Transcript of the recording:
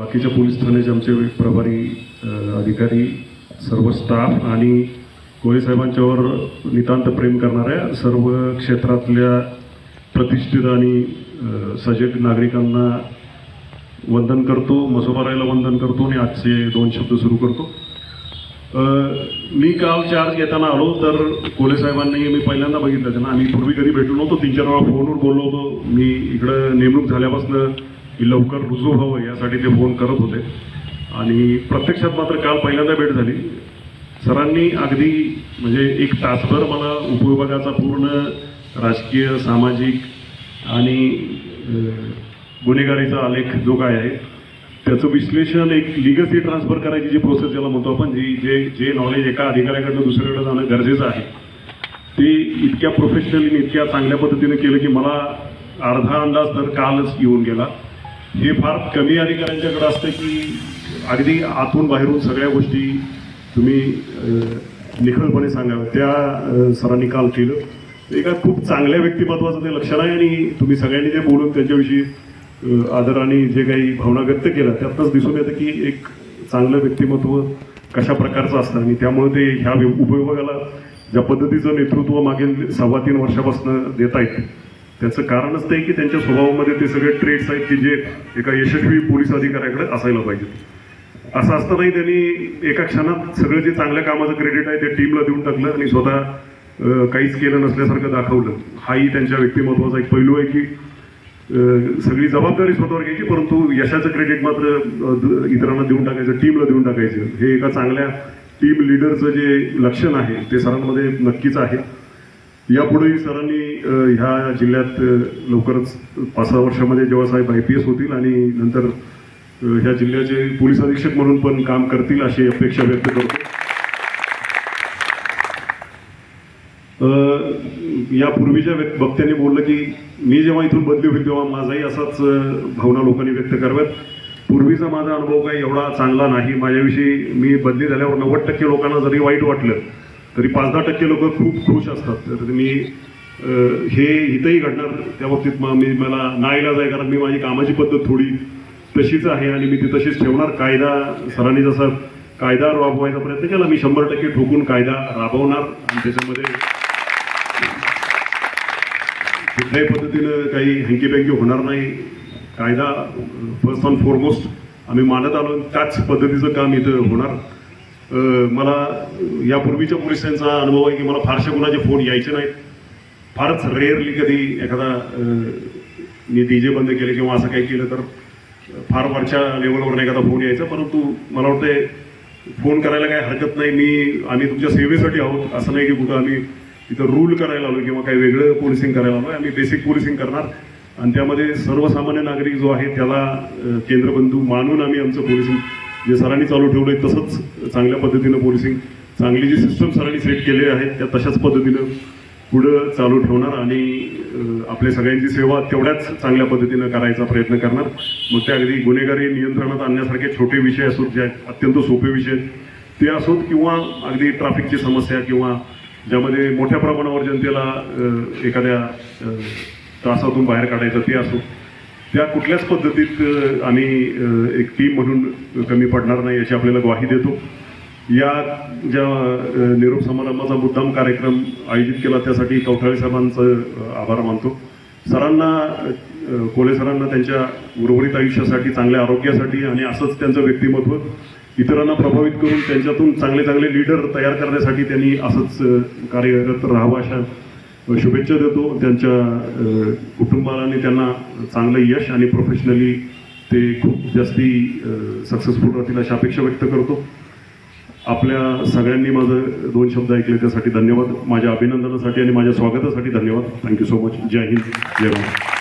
बाकीच्या पोलीस ठाण्याचे आमचे प्रभारी अधिकारी, सर्व स्टाफ आणि कोळे साहेबांच्यावर नितांत प्रेम करणाऱ्या सर्व क्षेत्रातल्या प्रतिष्ठित आणि सजग नागरिकांना वंदन करतो, मसोबारायला वंदन करतो आणि आजचे 2 शब्द सुरू करतो. मी काल चार्ज घेताना आलो तर कोळे साहेबांनी मी पहिल्यांदा बघितलं त्यांना. आम्ही पूर्वी कधी भेटलो नव्हतो, 3-4 वेळा फोनवर बोललो होतो. मी इकडं नेमणूक झाल्यापासून की लवकर रुजू व्हावं यासाठी ते फोन करत होते आणि प्रत्यक्षात मात्र काल पहिल्यांदा भेट झाली. सरांनी अगदी म्हणजे 1 तासभर मला उपविभागाचा पूर्ण राजकीय, सामाजिक आणि गुन्हेगारीचा आलेख जो काय आहे त्याचं विश्लेषण, एक लिगसी ट्रान्सफर करायची जी प्रोसेस ज्याला म्हणतो आपण, जे नॉलेज एका अधिकाऱ्याकडनं दुसऱ्याकडे जाणं गरजेचं आहे ते इतक्या प्रोफेशनली, इतक्या चांगल्या पद्धतीने केलं की मला अर्धा अंदाज तर कालच येऊन गेला. हे फार कमी अधिकाऱ्यांच्याकडे असतं की अगदी आतून बाहेरून सगळ्या गोष्टी तुम्ही निखळपणे सांगाव्या. त्या सरांनी काल केलं. एका खूप चांगल्या व्यक्तिमत्वाचं ते लक्षण आहे आणि तुम्ही सगळ्यांनी जे बोलून त्यांच्याविषयी आदर आणि जे काही भावना व्यक्त केल्या त्यातच दिसून येतं की एक चांगलं व्यक्तिमत्व कशा प्रकारचं असतं आणि त्यामुळे ते ह्या उपविभागाला ज्या पद्धतीचं नेतृत्व मागील 3.25 वर्षापासून देत आहेत त्याचं कारणच ते की त्यांच्या स्वभावामध्ये ते सगळे ट्रेड्स आहेत की जे एका यशस्वी पोलीस अधिकाऱ्याकडे असायला पाहिजेत. असं असतानाही त्यांनी एका क्षणात सगळं जे चांगल्या कामाचं क्रेडिट आहे ते टीमला देऊन टाकलं आणि स्वतः काहीच केलं नसल्यासारखं दाखवलं. हाही त्यांच्या व्यक्तिमत्वाचा एक पैलू आहे की सगळी जबाबदारी स्वतःवर घ्यायची परंतु यशाचं क्रेडिट मात्र इतरांना देऊन टाकायचं, टीमला देऊन टाकायचं. हे एका चांगल्या टीम लिडरचं जे लक्षण आहे ते सरांमध्ये नक्कीच आहे. यापुढेही सरांनी ह्या जिल्ह्यात लवकरच 5-6 वर्षामध्ये जेव्हा साहेब IPS होतील आणि नंतर ह्या जिल्ह्याचे पोलीस अधीक्षक म्हणून पण काम करतील अशी अपेक्षा व्यक्त करतो. यापूर्वीच्या वक्त्यांनी बोललं की मी जेव्हा इथून बदली होईल तेव्हा माझाही असाच भावना लोकांनी व्यक्त कराव्यात. पूर्वीचा माझा अनुभव काही एवढा चांगला नाही. माझ्याविषयी मी बदली झाल्यावर 90% लोकांना जरी वाईट वाटलं तरी 5-10% लोक खूप खुश असतात. तर मी हे इथंही घडणार त्या बाबतीत मला नाईलाज आहे कारण मी माझी कामाची पद्धत थोडी तशीच आहे आणि मी ती तशीच ठेवणार. कायदा सरांनी जसा कायदा राबवायचा प्रयत्न केला मी 100% ठोकून कायदा राबवणार आणि त्याच्यामध्ये कुठल्याही पद्धतीनं काही हँकीपँकी होणार नाही. कायदा फर्स्ट अँड फॉरमोस्ट आम्ही मानत आलो, त्याच पद्धतीचं काम इथं होणार. मला यापूर्वीच्या पोलिसांचा अनुभव आहे की मला फारशा कुणाचे फोन यायचे नाहीत. फारच रेअरली कधी एखादा मी DJ बंद केले किंवा असं काही केलं तर फार वरच्या लेवलवर एखादा फोन यायचा. परंतु मला वाटतं फोन करायला काही हरकत नाही. आम्ही तुमच्या सेवेसाठी आहोत. असं नाही की कुठं आम्ही इथं रूल करायला आलो किंवा काही वेगळं पोलिसिंग करायला आलो. आम्ही बेसिक पोलिसिंग करणार आणि त्यामध्ये सर्वसामान्य नागरिक जो आहे त्याला केंद्रबिंदू मानून आम्ही आमचं पोलिसिंग जे सरांनी चालू ठेवलं आहे तसंच चांगल्या पद्धतीनं पोलिसिंग, चांगली जी सिस्टम सरांनी सेट केलेली आहे त्या तशाच पद्धतीनं पुढं चालू ठेवणार आणि आपल्या सगळ्यांची सेवा तेवढ्याच चांगल्या पद्धतीनं करायचा प्रयत्न करणार. मग ते अगदी गुन्हेगारी नियंत्रणात आणण्यासारखे छोटे विषय असोत, जे अत्यंत सोपे विषय ते असोत किंवा अगदी ट्रॅफिकची समस्या किंवा ज्यामध्ये मोठ्या प्रमाणावर जनतेला एखाद्या त्रासातून बाहेर काढायचं ते असो, त्या कुठल्याच पद्धतीत आम्ही एक टीम म्हणून कमी पडणार नाही याची आपल्याला ग्वाही देतो. या ज्या निरोप समारंभाचा मुद्दाम कार्यक्रम आयोजित केला त्यासाठी कवठाळे साहेबांचं आभार मानतो. सरांना, कोळे सरांना त्यांच्या उर्वरित आयुष्यासाठी, चांगल्या आरोग्यासाठी आणि असंच त्यांचं व्यक्तिमत्व इतरांना प्रभावित करून त्यांच्यातून चांगले चांगले लीडर तयार करण्यासाठी त्यांनी असंच कार्यरत राहावं अशा शुभेच्छा देतो. त्यांच्या कुटुंबाला आणि त्यांना चांगलं यश आणि प्रोफेशनली ते खूप जास्ती सक्सेसफुल राहतील अशा अपेक्षा व्यक्त करतो. आपल्या सगळ्यांनी माझं 2 शब्द ऐकले त्यासाठी धन्यवाद. माझ्या अभिनंदनासाठी आणि माझ्या स्वागतासाठी धन्यवाद. Thank you so much. जय हिंद, जय महाराष्ट्र.